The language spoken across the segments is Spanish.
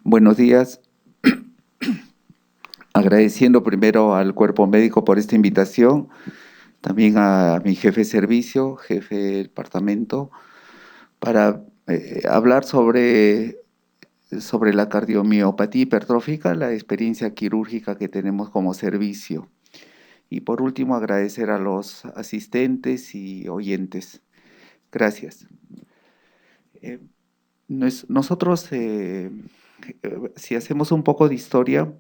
Buenos días. Agradeciendo primero al cuerpo médico por esta invitación, también a mi jefe de servicio, jefe del departamento, para hablar sobre la cardiomiopatía hipertrófica, la experiencia quirúrgica que tenemos como servicio. Y por último, agradecer a los asistentes y oyentes. Gracias. Eh, Nosotros, si hacemos un poco de historia,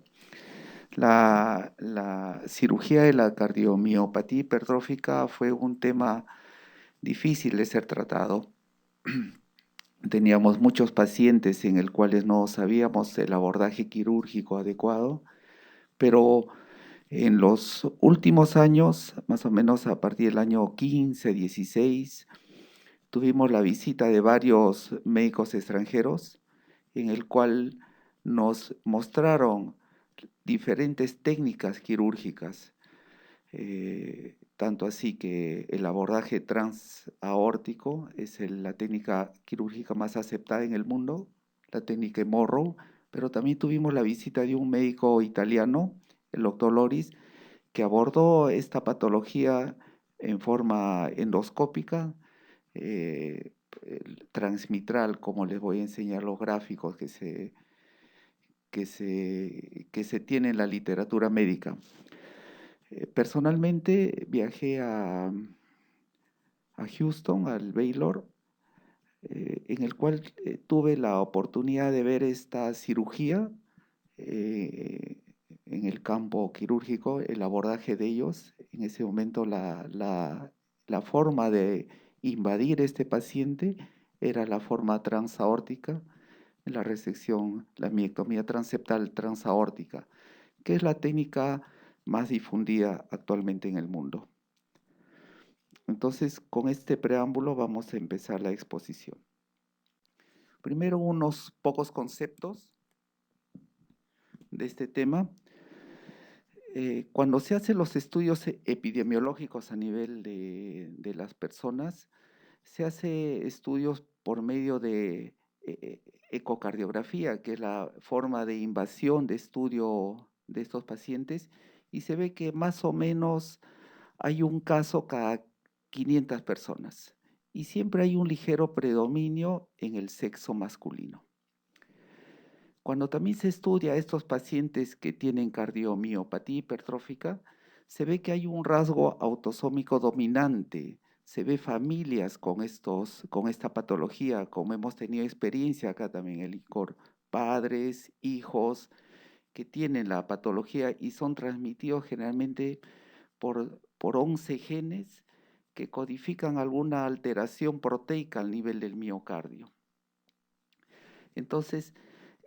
la cirugía de la cardiomiopatía hipertrófica fue un tema difícil de ser tratado. Teníamos muchos pacientes en el cuales no sabíamos el abordaje quirúrgico adecuado, pero en los últimos años, más o menos a partir del año 15, 16, tuvimos la visita de varios médicos extranjeros en el cual nos mostraron diferentes técnicas quirúrgicas, tanto así que el abordaje transaórtico es la técnica quirúrgica más aceptada en el mundo, la técnica Morrow, pero también tuvimos la visita de un médico italiano, el doctor Loris, que abordó esta patología en forma endoscópica, transmitral, como les voy a enseñar los gráficos que se tiene en la literatura médica. Personalmente viajé a Houston, al Baylor, en el cual tuve la oportunidad de ver esta cirugía eh, en el campo quirúrgico, el abordaje de ellos. En ese momento la forma de invadir este paciente era la forma transaórtica, la resección, la miectomía transeptal transaórtica, que es la técnica más difundida actualmente en el mundo. Entonces, con este preámbulo vamos a empezar la exposición. Primero, unos pocos conceptos de este tema. Cuando se hacen los estudios epidemiológicos a nivel de las personas, se hace estudios por medio de ecocardiografía, que es la forma de invasión de estudio de estos pacientes, y se ve que más o menos hay un caso cada 500 personas, y siempre hay un ligero predominio en el sexo masculino. Cuando también se estudia a estos pacientes que tienen cardiomiopatía hipertrófica, se ve que hay un rasgo autosómico dominante. Se ve familias con esta patología, como hemos tenido experiencia acá también en el ICOR, padres, hijos que tienen la patología y son transmitidos generalmente por 11 genes que codifican alguna alteración proteica al nivel del miocardio. Entonces,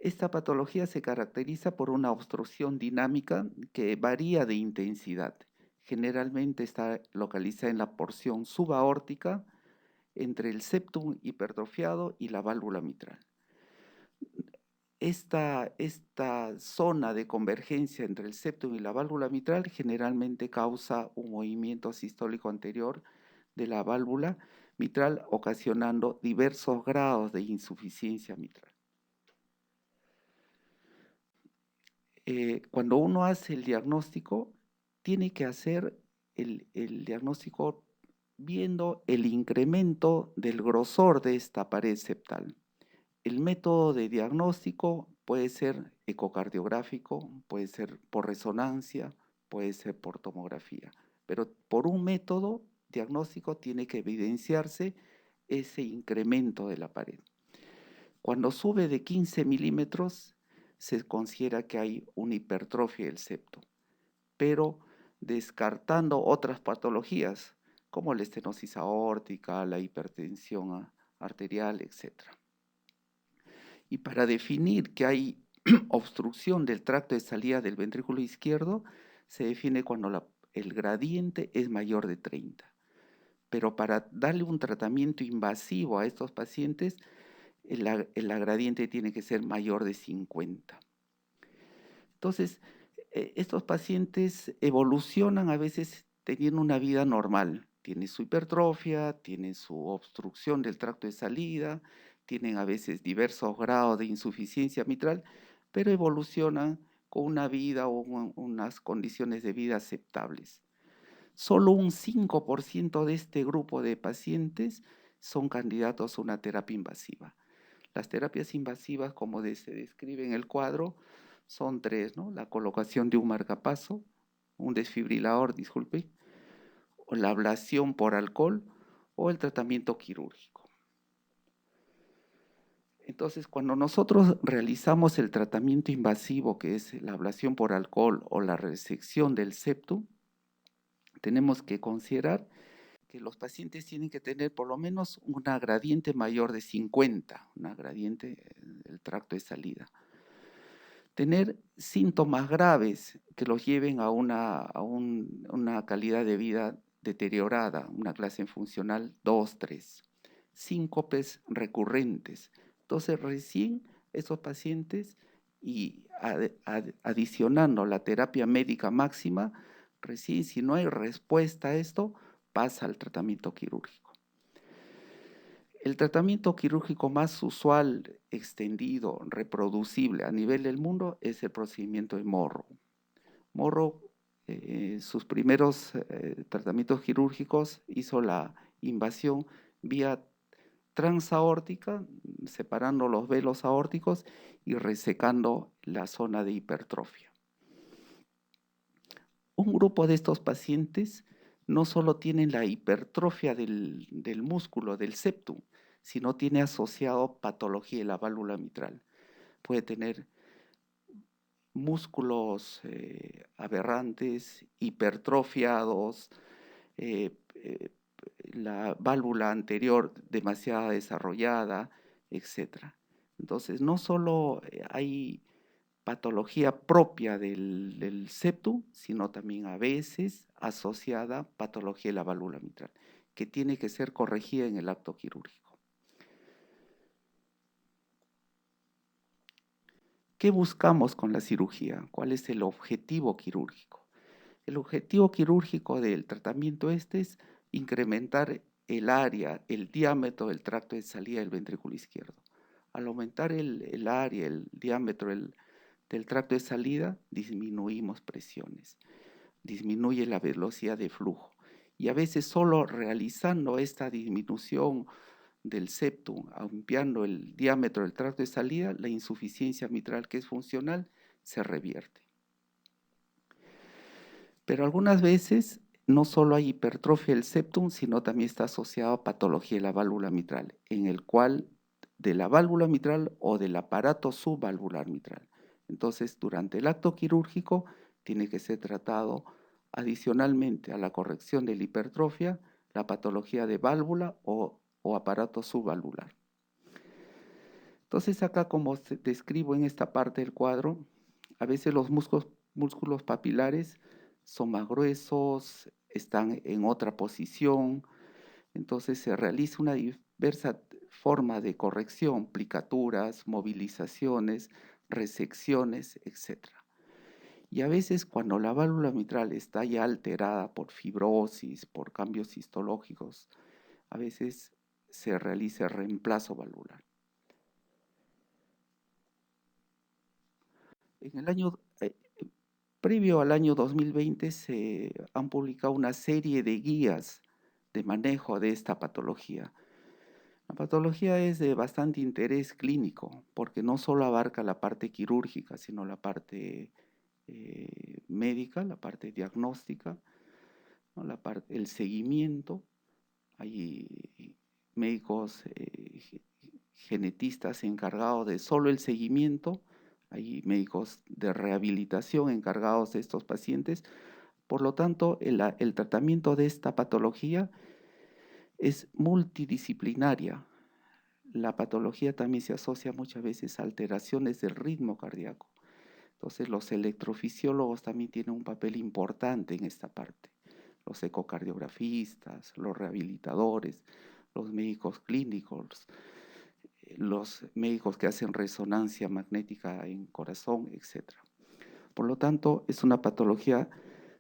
esta patología se caracteriza por una obstrucción dinámica que varía de intensidad. Generalmente está localizada en la porción subaórtica entre el septum hipertrofiado y la válvula mitral. Esta zona de convergencia entre el septum y la válvula mitral generalmente causa un movimiento sistólico anterior de la válvula mitral, ocasionando diversos grados de insuficiencia mitral. Cuando uno hace el diagnóstico, tiene que hacer el diagnóstico viendo el incremento del grosor de esta pared septal. El método de diagnóstico puede ser ecocardiográfico, puede ser por resonancia, puede ser por tomografía, pero por un método diagnóstico tiene que evidenciarse ese incremento de la pared. Cuando sube de 15 milímetros, se considera que hay una hipertrofia del septo, pero descartando otras patologías como la estenosis aórtica, la hipertensión arterial, etc. Y para definir que hay obstrucción del tracto de salida del ventrículo izquierdo, se define cuando el gradiente es mayor de 30. Pero para darle un tratamiento invasivo a estos pacientes, el gradiente tiene que ser mayor de 50. Entonces, estos pacientes evolucionan a veces teniendo una vida normal. Tienen su hipertrofia, tienen su obstrucción del tracto de salida, tienen a veces diversos grados de insuficiencia mitral, pero evolucionan con una vida o unas condiciones de vida aceptables. Solo un 5% de este grupo de pacientes son candidatos a una terapia invasiva. Las terapias invasivas, como se describe en el cuadro, son tres, ¿no? La colocación de un marcapaso, un desfibrilador, disculpe, o la ablación por alcohol o el tratamiento quirúrgico. Entonces, cuando nosotros realizamos el tratamiento invasivo, que es la ablación por alcohol o la resección del septum, tenemos que considerar que los pacientes tienen que tener por lo menos una gradiente mayor de 50, una gradiente del tracto de salida. Tener síntomas graves que los lleven a una calidad de vida deteriorada, una clase funcional 2, 3. Síncopes recurrentes. Entonces, recién esos pacientes, y adicionando la terapia médica máxima, recién si no hay respuesta a esto, pasa al tratamiento quirúrgico. El tratamiento quirúrgico más usual, extendido, reproducible a nivel del mundo es el procedimiento de Morrow. Morrow, sus primeros tratamientos quirúrgicos, hizo la invasión vía transaórtica, separando los velos aórticos y resecando la zona de hipertrofia. Un grupo de estos pacientes no solo tienen la hipertrofia del músculo, del septum, sino tiene asociado patología de la válvula mitral. Puede tener músculos aberrantes, hipertrofiados, la válvula anterior demasiado desarrollada, etc. Entonces, no solo hay patología propia del septum, sino también a veces asociada patología de la válvula mitral, que tiene que ser corregida en el acto quirúrgico. ¿Qué buscamos con la cirugía? ¿Cuál es el objetivo quirúrgico? El objetivo quirúrgico del tratamiento es incrementar el área, el diámetro del tracto de salida del ventrículo izquierdo. Al aumentar el área, el diámetro del tracto de salida, disminuimos presiones, disminuye la velocidad de flujo. Y a veces solo realizando esta disminución del septum, ampliando el diámetro del tracto de salida, la insuficiencia mitral que es funcional se revierte. Pero algunas veces no solo hay hipertrofia del septum, sino también está asociado a patología de la válvula mitral, en el cual de la válvula mitral o del aparato subvalvular mitral. Entonces, durante el acto quirúrgico tiene que ser tratado adicionalmente a la corrección de la hipertrofia, la patología de válvula o aparato subvalvular. Entonces, acá como describo en esta parte del cuadro, a veces los músculos papilares son más gruesos, están en otra posición, entonces se realiza una diversa forma de corrección, plicaturas, movilizaciones, resecciones, etc. Y a veces cuando la válvula mitral está ya alterada por fibrosis, por cambios histológicos, a veces se realiza el reemplazo valvular. En el año previo al año 2020 se han publicado una serie de guías de manejo de esta patología. La patología es de bastante interés clínico porque no solo abarca la parte quirúrgica, sino la parte médica, la parte diagnóstica, ¿no? El seguimiento. Hay médicos genetistas encargados de solo el seguimiento, hay médicos de rehabilitación encargados de estos pacientes. Por lo tanto, el tratamiento de esta patología es multidisciplinaria. La patología también se asocia muchas veces a alteraciones del ritmo cardíaco. Entonces, los electrofisiólogos también tienen un papel importante en esta parte. Los ecocardiografistas, los rehabilitadores, los médicos clínicos, los médicos que hacen resonancia magnética en corazón, etc. Por lo tanto, es una patología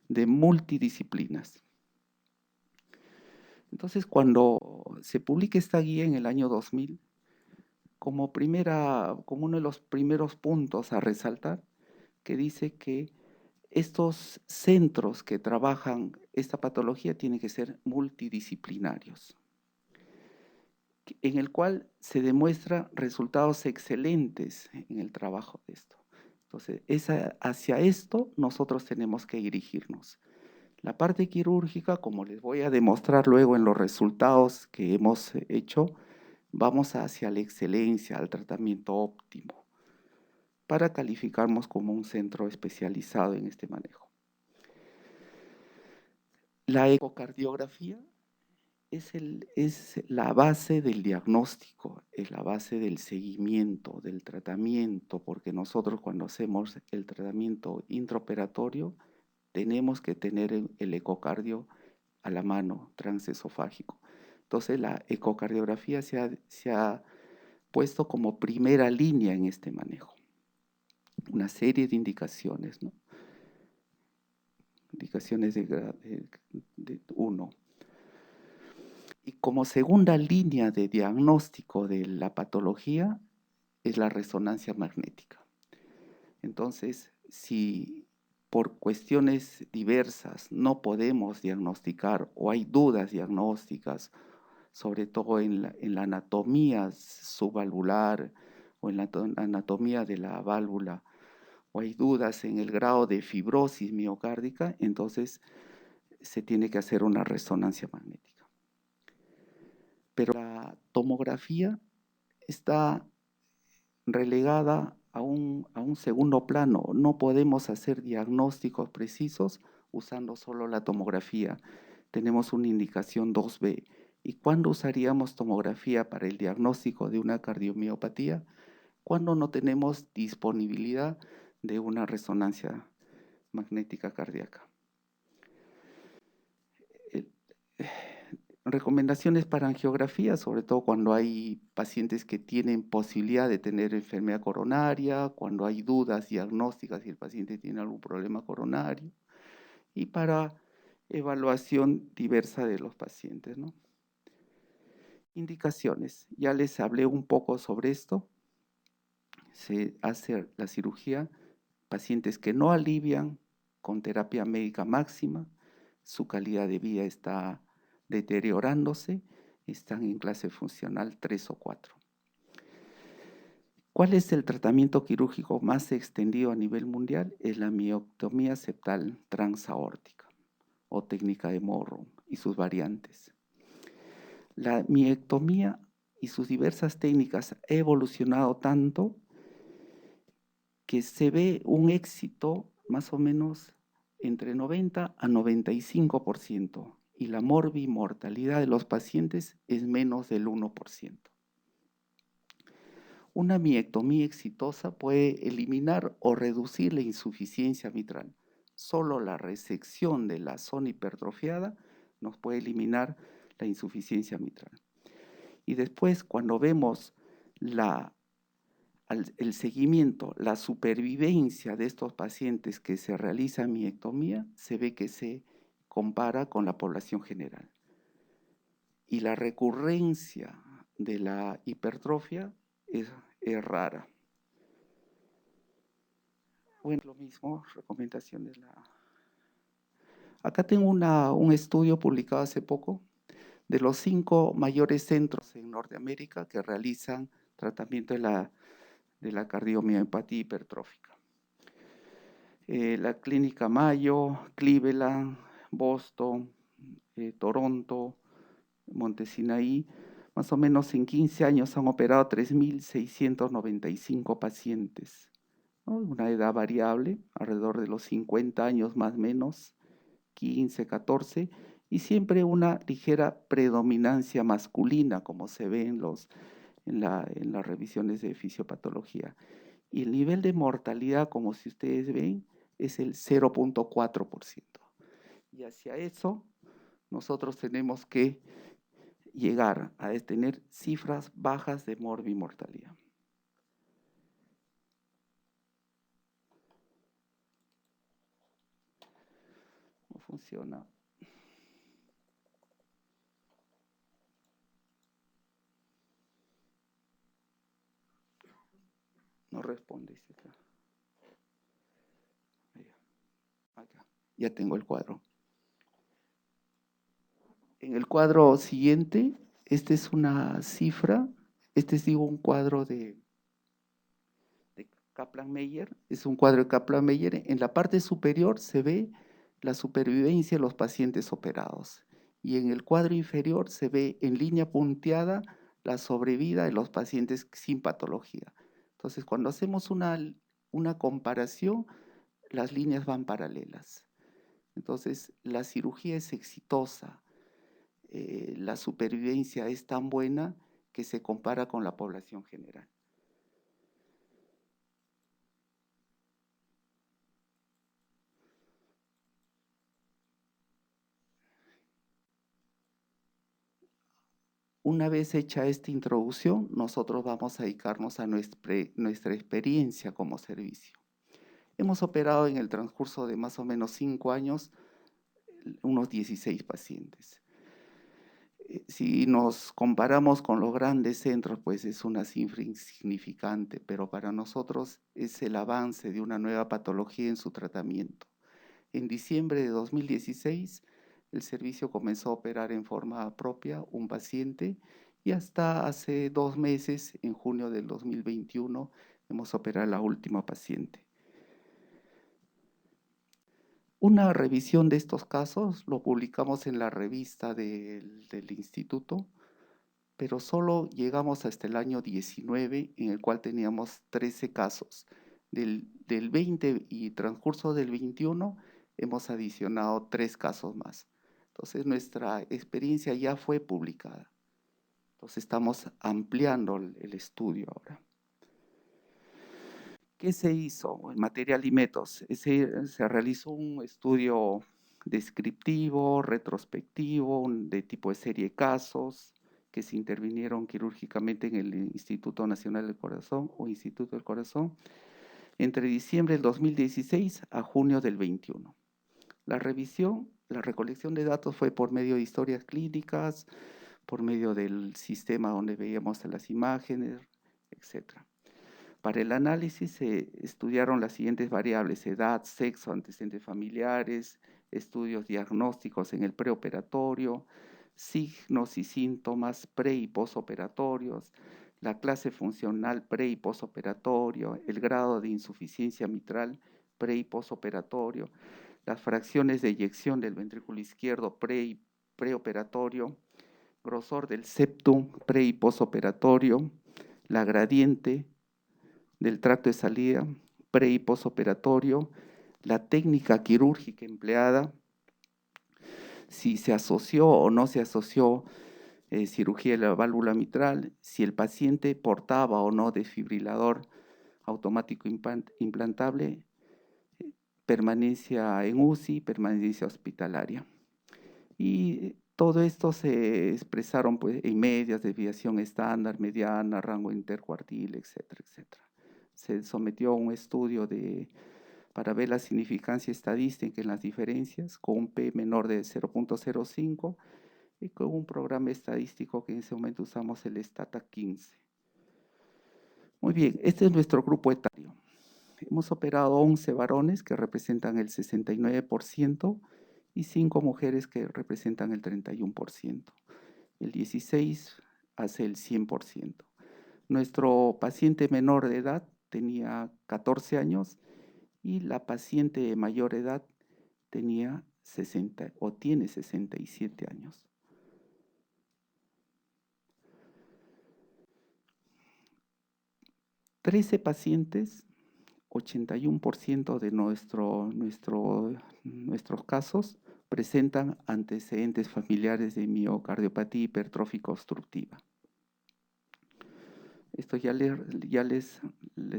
de multidisciplinas. Entonces, cuando se publica esta guía en el año 2000, como uno de los primeros puntos a resaltar, que dice que estos centros que trabajan esta patología tienen que ser multidisciplinarios, en el cual se demuestra resultados excelentes en el trabajo de esto. Entonces, hacia esto nosotros tenemos que dirigirnos. La parte quirúrgica, como les voy a demostrar luego en los resultados que hemos hecho, vamos hacia la excelencia, al tratamiento óptimo, para calificarnos como un centro especializado en este manejo. La ecocardiografía es la base del diagnóstico, es la base del seguimiento, del tratamiento, porque nosotros cuando hacemos el tratamiento intraoperatorio tenemos que tener el ecocardio a la mano, transesofágico. Entonces la ecocardiografía se ha puesto como primera línea en este manejo. Una serie de indicaciones, ¿no? Indicaciones de 1. Y como segunda línea de diagnóstico de la patología es la resonancia magnética. Entonces, si por cuestiones diversas no podemos diagnosticar o hay dudas diagnósticas, sobre todo en la anatomía subvalvular o en la anatomía de la válvula, o hay dudas en el grado de fibrosis miocárdica, entonces se tiene que hacer una resonancia magnética. Pero la tomografía está relegada a un segundo plano. No podemos hacer diagnósticos precisos usando solo la tomografía. Tenemos una indicación 2B. ¿Y cuándo usaríamos tomografía para el diagnóstico de una cardiomiopatía? Cuando no tenemos disponibilidad de una resonancia magnética cardíaca. Recomendaciones para angiografía, sobre todo cuando hay pacientes que tienen posibilidad de tener enfermedad coronaria, cuando hay dudas diagnósticas si el paciente tiene algún problema coronario, y para evaluación diversa de los pacientes, ¿no? Indicaciones. Ya les hablé un poco sobre esto. Se hace la cirugía, pacientes que no alivian con terapia médica máxima, su calidad de vida está deteriorándose, están en clase funcional 3 o 4. ¿Cuál es el tratamiento quirúrgico más extendido a nivel mundial? Es la miectomía septal transaórtica o técnica de Morrow y sus variantes. La miectomía y sus diversas técnicas ha evolucionado tanto que se ve un éxito más o menos entre 90 a 95% y la morbimortalidad de los pacientes es menos del 1%. Una miectomía exitosa puede eliminar o reducir la insuficiencia mitral. Solo la resección de la zona hipertrofiada nos puede eliminar la insuficiencia mitral. Y después, cuando vemos el seguimiento, la supervivencia de estos pacientes que se realiza miectomía, se ve que se compara con la población general. Y la recurrencia de la hipertrofia es rara. Bueno, lo mismo, recomendaciones. Acá tengo un estudio publicado hace poco de los 5 mayores centros en Norteamérica que realizan tratamiento de la cardiomiopatía hipertrófica. La Clínica Mayo, Cleveland, Boston, Toronto, Montesinaí, más o menos en 15 años han operado 3.695 pacientes, ¿no? Una edad variable, alrededor de los 50 años más o menos, 15, 14, y siempre una ligera predominancia masculina, como se ve en las revisiones de fisiopatología. Y el nivel de mortalidad, como si ustedes ven, es el 0.4%. Y hacia eso nosotros tenemos que llegar a tener cifras bajas de morbimortalidad. ¿Cómo funciona? corresponde? Acá. Ya tengo el cuadro. En el cuadro siguiente, esta es una cifra, este es, digo, un cuadro de Kaplan-Meier, es un cuadro de Kaplan-Meier. En la parte superior se ve la supervivencia de los pacientes operados y en el cuadro inferior se ve en línea punteada la sobrevida de los pacientes sin patología. Entonces, cuando hacemos una comparación, las líneas van paralelas. Entonces, la cirugía es exitosa, la supervivencia es tan buena que se compara con la población general. Una vez hecha esta introducción, nosotros vamos a dedicarnos a nuestra experiencia como servicio. Hemos operado en el transcurso de más o menos 5 años unos 16 pacientes. Si nos comparamos con los grandes centros, pues es una cifra insignificante, pero para nosotros es el avance de una nueva patología en su tratamiento. En diciembre de 2016, el servicio comenzó a operar en forma propia un paciente y hasta hace 2 meses, en junio del 2021, hemos operado a la última paciente. Una revisión de estos casos lo publicamos en la revista del instituto, pero solo llegamos hasta el año 19, en el cual teníamos 13 casos. Del 20 y transcurso del 21 hemos adicionado 3 casos más. Entonces nuestra experiencia ya fue publicada. Entonces estamos ampliando el estudio ahora. ¿Qué se hizo en material y métodos? Se realizó un estudio descriptivo, retrospectivo, de tipo de serie de casos que se intervinieron quirúrgicamente en el Instituto Nacional del Corazón o Instituto del Corazón entre diciembre del 2016 a junio del 21. La revisión, la recolección de datos fue por medio de historias clínicas, por medio del sistema donde veíamos las imágenes, etc. Para el análisis se estudiaron las siguientes variables: edad, sexo, antecedentes familiares, estudios diagnósticos en el preoperatorio, signos y síntomas pre y posoperatorios, la clase funcional pre y posoperatorio, el grado de insuficiencia mitral pre y posoperatorio, las fracciones de eyección del ventrículo izquierdo pre y preoperatorio, grosor del septum pre y posoperatorio, la gradiente del tracto de salida pre y posoperatorio, la técnica quirúrgica empleada, si se asoció o no se asoció cirugía de la válvula mitral, si el paciente portaba o no desfibrilador automático implantable, permanencia en UCI, permanencia hospitalaria. Y todo esto se expresaron pues, en medias, desviación estándar, mediana, rango intercuartil, etcétera, etcétera. Se sometió a un estudio para ver la significancia estadística en las diferencias con un P menor de 0.05 y con un programa estadístico que en ese momento usamos el Stata 15. Muy bien, este es nuestro grupo etario. Hemos operado 11 varones que representan el 69% y 5 mujeres que representan el 31%. El 16 hace el 100%. Nuestro paciente menor de edad tenía 14 años y la paciente de mayor edad tenía 60 o tiene 67 años. Trece pacientes, 81% de nuestros casos presentan antecedentes familiares de miocardiopatía hipertrófica obstructiva. Esto ya les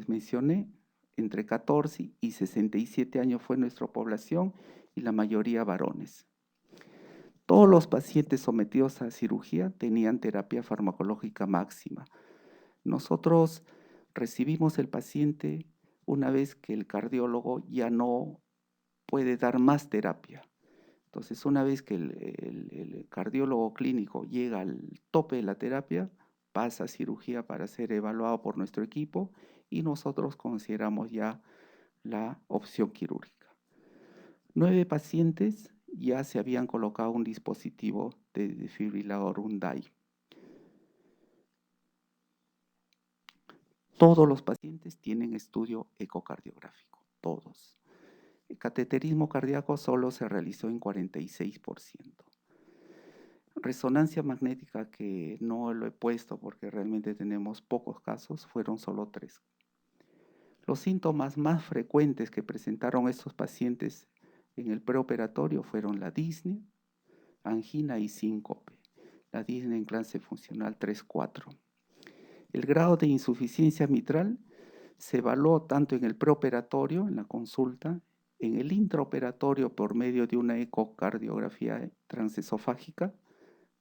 mencioné, entre 14 y 67 años fue nuestra población y la mayoría varones. Todos los pacientes sometidos a cirugía tenían terapia farmacológica máxima. Nosotros recibimos el paciente una vez que el cardiólogo ya no puede dar más terapia. Entonces, una vez que el cardiólogo clínico llega al tope de la terapia, pasa a cirugía para ser evaluado por nuestro equipo y nosotros consideramos ya la opción quirúrgica. 9 pacientes ya se habían colocado un dispositivo de desfibrilador, un DAI. Todos los pacientes tienen estudio ecocardiográfico, todos. El cateterismo cardíaco solo se realizó en 46%. Resonancia magnética, que no lo he puesto porque realmente tenemos pocos casos, fueron solo 3. Los síntomas más frecuentes que presentaron estos pacientes en el preoperatorio fueron la disnea, angina y síncope. La disnea en clase funcional 3-4. El grado de insuficiencia mitral se evaluó tanto en el preoperatorio, en la consulta, en el intraoperatorio por medio de una ecocardiografía transesofágica,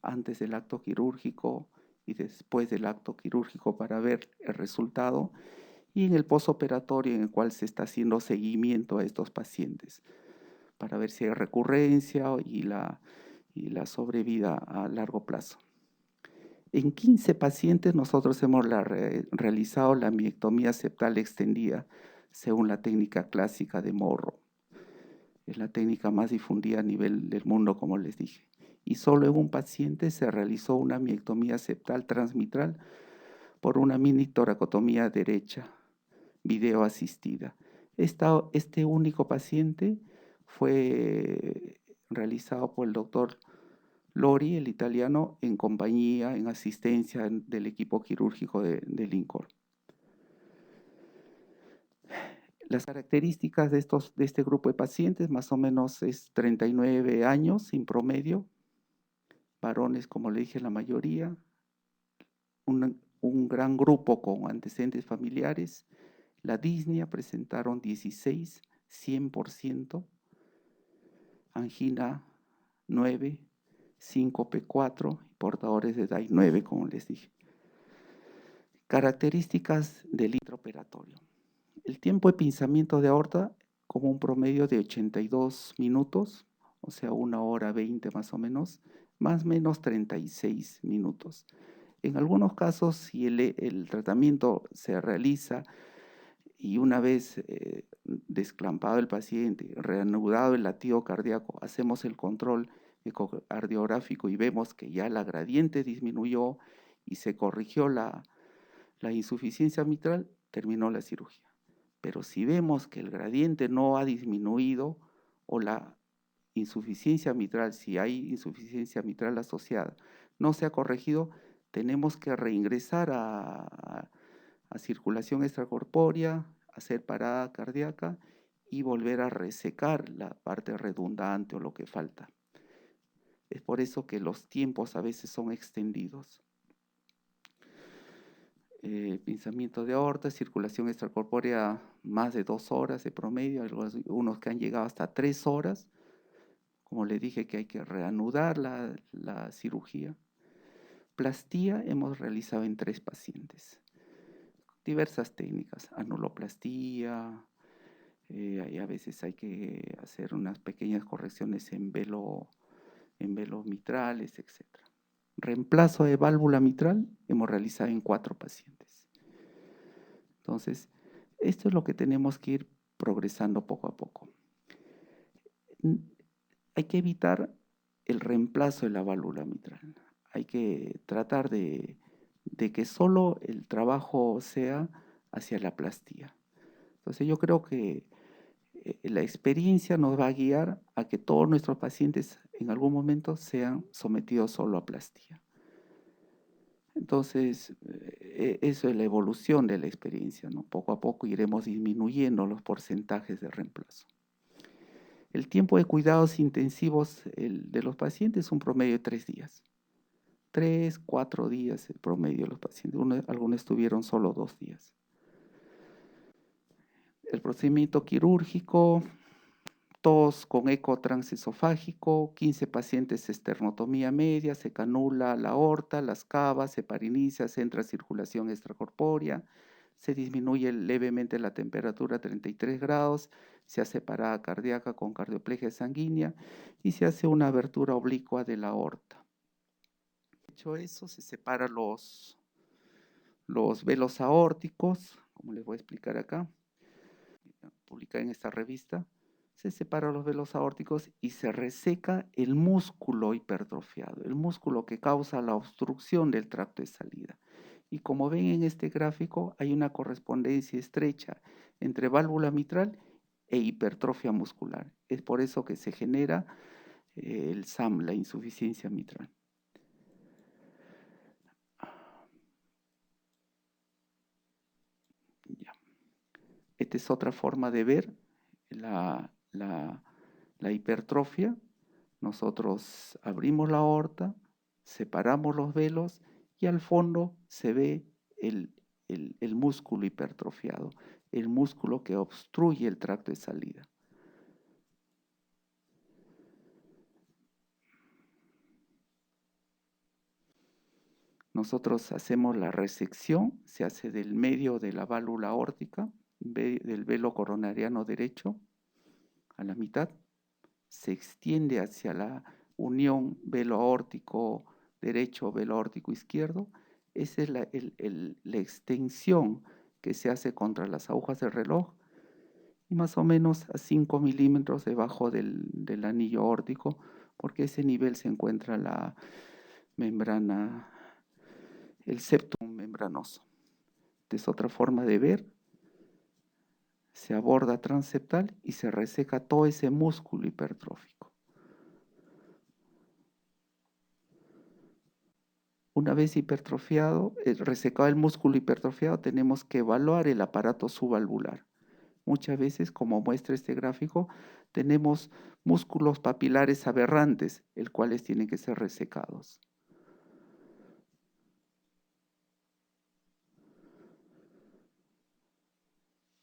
antes del acto quirúrgico y después del acto quirúrgico para ver el resultado, y en el posoperatorio en el cual se está haciendo seguimiento a estos pacientes para ver si hay recurrencia y la sobrevida a largo plazo. En 15 pacientes nosotros hemos realizado la miectomía septal extendida según la técnica clásica de Morrow. Es la técnica más difundida a nivel del mundo, como les dije. Y solo en un paciente se realizó una miectomía septal transmitral por una mini toracotomía derecha, video asistida. Este único paciente fue realizado por el doctor Lori, el italiano, en compañía, en asistencia del equipo quirúrgico de Lincoln. Las características de este grupo de pacientes más o menos es 39 años en promedio, varones, como le dije, la mayoría, un gran grupo con antecedentes familiares. La disnea presentaron 16, 100%, angina 9, síncope 4, portadores de DAI 9, como les dije. Características del intraoperatorio. El tiempo de pinzamiento de aorta como un promedio de 82 minutos, o sea, 1 hora 20 más o menos 36 minutos. En algunos casos, si el tratamiento se realiza y una vez desclampado el paciente, reanudado el latido cardíaco, hacemos el control ecocardiográfico y vemos que ya la gradiente disminuyó y se corrigió la insuficiencia mitral, terminó la cirugía. Pero si vemos que el gradiente no ha disminuido o la insuficiencia mitral, si hay insuficiencia mitral asociada, no se ha corregido, tenemos que reingresar a circulación extracorpórea, hacer parada cardíaca y volver a resecar la parte redundante o lo que falta. Es por eso que los tiempos a veces son extendidos. Pinzamiento de aorta, circulación extracorpórea más de 2 horas de promedio, unos que han llegado hasta 3 horas. Como le dije, que hay que reanudar la cirugía. Plastía hemos realizado en 3 pacientes. Diversas técnicas, anuloplastía, y a veces hay que hacer unas pequeñas correcciones en velos mitrales, etc. Reemplazo de válvula mitral hemos realizado en 4 pacientes. Entonces, esto es lo que tenemos que ir progresando poco a poco. Hay que evitar el reemplazo de la válvula mitral. Hay que tratar de que solo el trabajo sea hacia la plastía. Entonces yo creo que la experiencia nos va a guiar a que todos nuestros pacientes en algún momento sean sometidos solo a plastía. Entonces, eso es la evolución de la experiencia, ¿no? Poco a poco iremos disminuyendo los porcentajes de reemplazo. El tiempo de cuidados intensivos de los pacientes es un promedio de 3 días. 3, 4 días el promedio de los pacientes. Algunos estuvieron solo 2 días. El procedimiento quirúrgico, tos con eco transesofágico, 15 pacientes esternotomía media, se canula la aorta, las cavas, se pariniza, se entra circulación extracorpórea, se disminuye levemente la temperatura a 33 grados, se hace parada cardíaca con cardioplegia sanguínea y se hace una abertura oblicua de la aorta. Hecho eso, se separan los velos aórticos, como les voy a explicar acá, publicada en esta revista, se separan los velos aórticos y se reseca el músculo hipertrofiado, el músculo que causa la obstrucción del tracto de salida. Y como ven en este gráfico, hay una correspondencia estrecha entre válvula mitral e hipertrofia muscular. Es por eso que se genera el SAM, la insuficiencia mitral. Ya. Esta es otra forma de ver la hipertrofia. Nosotros abrimos la aorta, separamos los velos y al fondo se ve el músculo hipertrofiado, el músculo que obstruye el tracto de salida. Nosotros hacemos la resección, se hace del medio de la válvula aórtica, del velo coronariano derecho, a la mitad, se extiende hacia la unión velo aórtico derecho, velo aórtico izquierdo. Esa es la extensión que se hace contra las agujas del reloj y más o menos a 5 milímetros debajo del anillo aórtico, porque a ese nivel se encuentra la membrana, el septum membranoso. Esta es otra forma de ver. Se aborda transeptal y se reseca todo ese músculo hipertrófico. Una vez hipertrofiado, resecado el músculo hipertrofiado, tenemos que evaluar el aparato subvalvular. Muchas veces, como muestra este gráfico, tenemos músculos papilares aberrantes, el cuales tienen que ser resecados.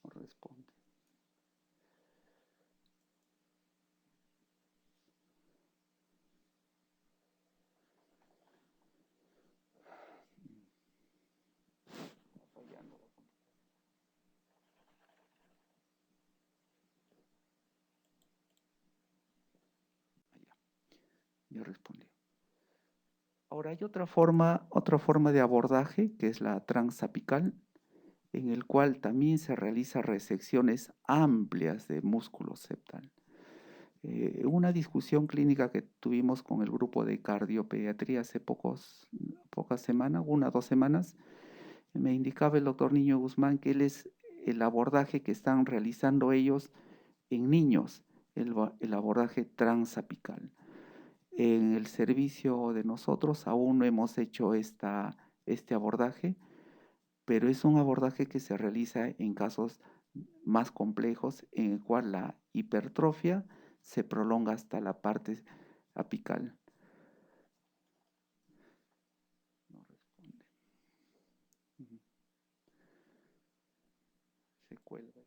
Corresponde. Ya respondió. Ahora hay otra forma de abordaje, que es la transapical, en el cual también se realizan resecciones amplias de músculo septal. Una discusión clínica que tuvimos con el grupo de cardiopediatría hace pocas semanas, 1 o 2 semanas, me indicaba el doctor Niño Guzmán que él es el abordaje que están realizando ellos en niños, el abordaje transapical. En el servicio de nosotros aún no hemos hecho este abordaje, pero es un abordaje que se realiza en casos más complejos en el cual la hipertrofia se prolonga hasta la parte apical. No responde. Se cuelga.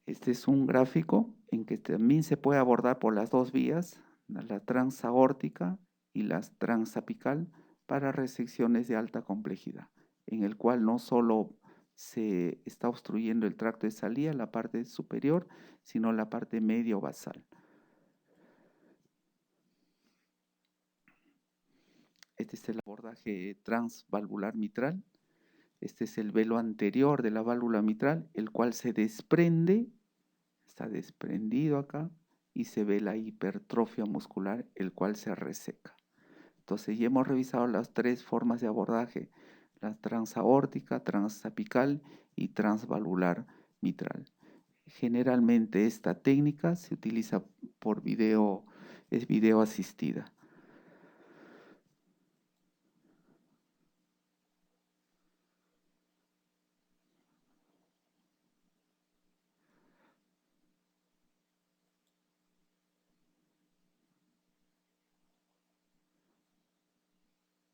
Este es un gráfico en que también se puede abordar por las dos vías, la transaórtica y la transapical, para resecciones de alta complejidad, en el cual no solo se está obstruyendo el tracto de salida, la parte superior, sino la parte medio basal. Este es el abordaje transvalvular mitral. Este es el velo anterior de la válvula mitral, el cual se desprende, está desprendido acá, y se ve la hipertrofia muscular, el cual se reseca. Entonces ya hemos revisado las 3 formas de abordaje, la transaórtica, transapical y transvalvular mitral. Generalmente esta técnica se utiliza por video, es video asistida.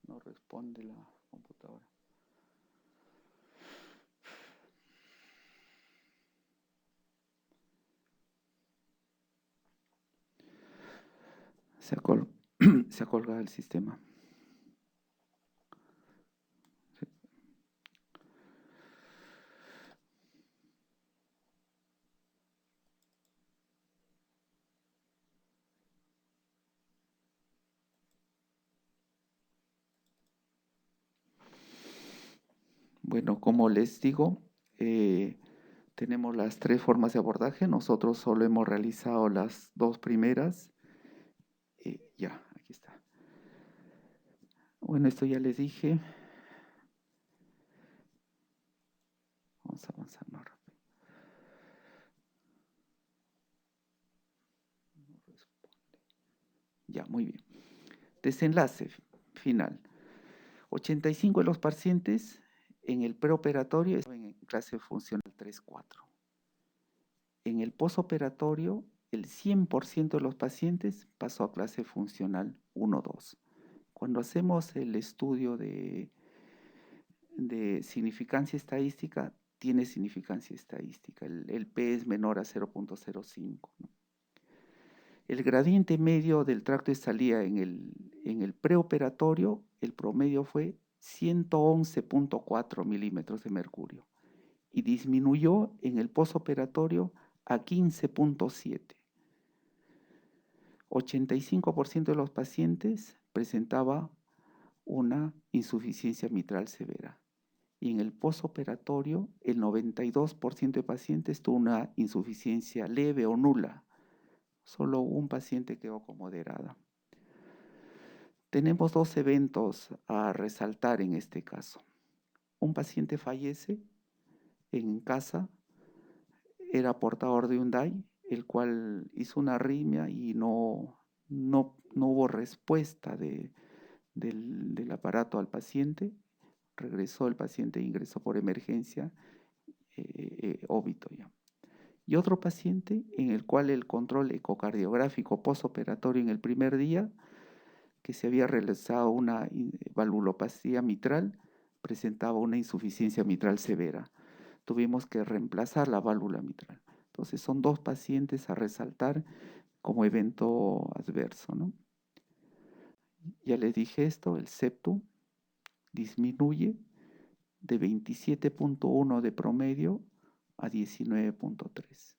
No responde la computadora. Se ha colgado el sistema. Bueno, como les digo, tenemos las 3 formas de abordaje. Nosotros solo hemos realizado las 2 primeras. Ya, aquí está. Bueno, esto ya les dije. Vamos a avanzar más rápido. No responde. Ya, muy bien. Desenlace final. 85 de los pacientes en el preoperatorio estaban en clase funcional 3-4. En el posoperatorio, el 100% de los pacientes pasó a clase funcional 1-2. Cuando hacemos el estudio de significancia estadística, tiene significancia estadística. El P es menor a 0.05, ¿no? El gradiente medio del tracto de salida en el preoperatorio, el promedio fue 111.4 milímetros de mercurio y disminuyó en el posoperatorio a 15.7. 85% de los pacientes presentaba una insuficiencia mitral severa y en el posoperatorio el 92% de pacientes tuvo una insuficiencia leve o nula. Solo un paciente quedó con moderada. Tenemos 2 eventos a resaltar en este caso. Un paciente fallece en casa, era portador de un DAI, el cual hizo una arritmia y no hubo respuesta del aparato al paciente. Regresó el paciente e ingresó por emergencia, óbito ya. Y otro paciente en el cual el control ecocardiográfico postoperatorio en el primer día, que se había realizado una valvulopastía mitral, presentaba una insuficiencia mitral severa. Tuvimos que reemplazar la válvula mitral. Entonces son 2 pacientes a resaltar como evento adverso, ¿no? Ya les dije esto, el septum disminuye de 27.1 de promedio a 19.3.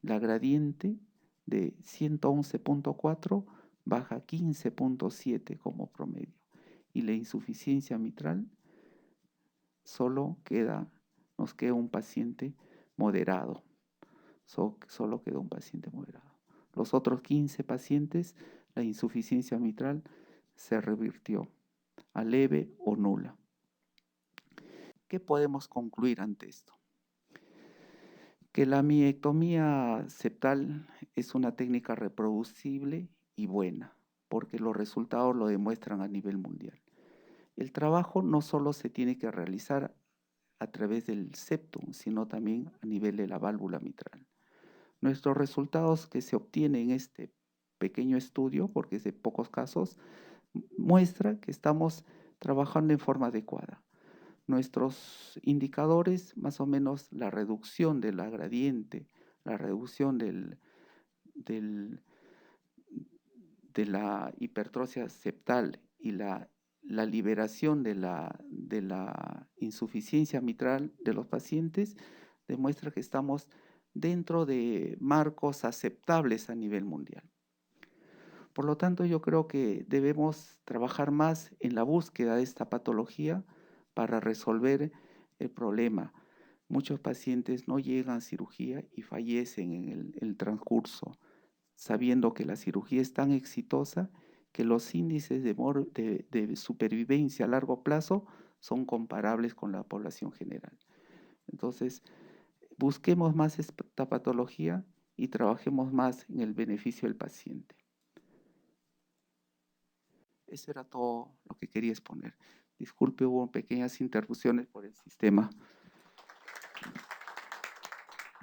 La gradiente de 111.4 baja a 15.7 como promedio. Y la insuficiencia mitral nos queda un paciente moderado. Solo quedó un paciente moderado. Los otros 15 pacientes, la insuficiencia mitral se revirtió a leve o nula. ¿Qué podemos concluir ante esto? Que la miectomía septal es una técnica reproducible y buena, porque los resultados lo demuestran a nivel mundial. El trabajo no solo se tiene que realizar a través del septum, sino también a nivel de la válvula mitral. Nuestros resultados que se obtienen en este pequeño estudio, porque es de pocos casos, muestra que estamos trabajando en forma adecuada. Nuestros indicadores, más o menos la reducción de la gradiente, la reducción de la hipertrofia septal y la liberación de la insuficiencia mitral de los pacientes, demuestra que estamos dentro de marcos aceptables a nivel mundial. Por lo tanto, yo creo que debemos trabajar más en la búsqueda de esta patología para resolver el problema. Muchos pacientes no llegan a cirugía y fallecen en el transcurso, sabiendo que la cirugía es tan exitosa que los índices de supervivencia a largo plazo son comparables con la población general. Entonces, busquemos más esta patología y trabajemos más en el beneficio del paciente. Eso era todo lo que quería exponer. Disculpe, hubo pequeñas interrupciones por el sistema.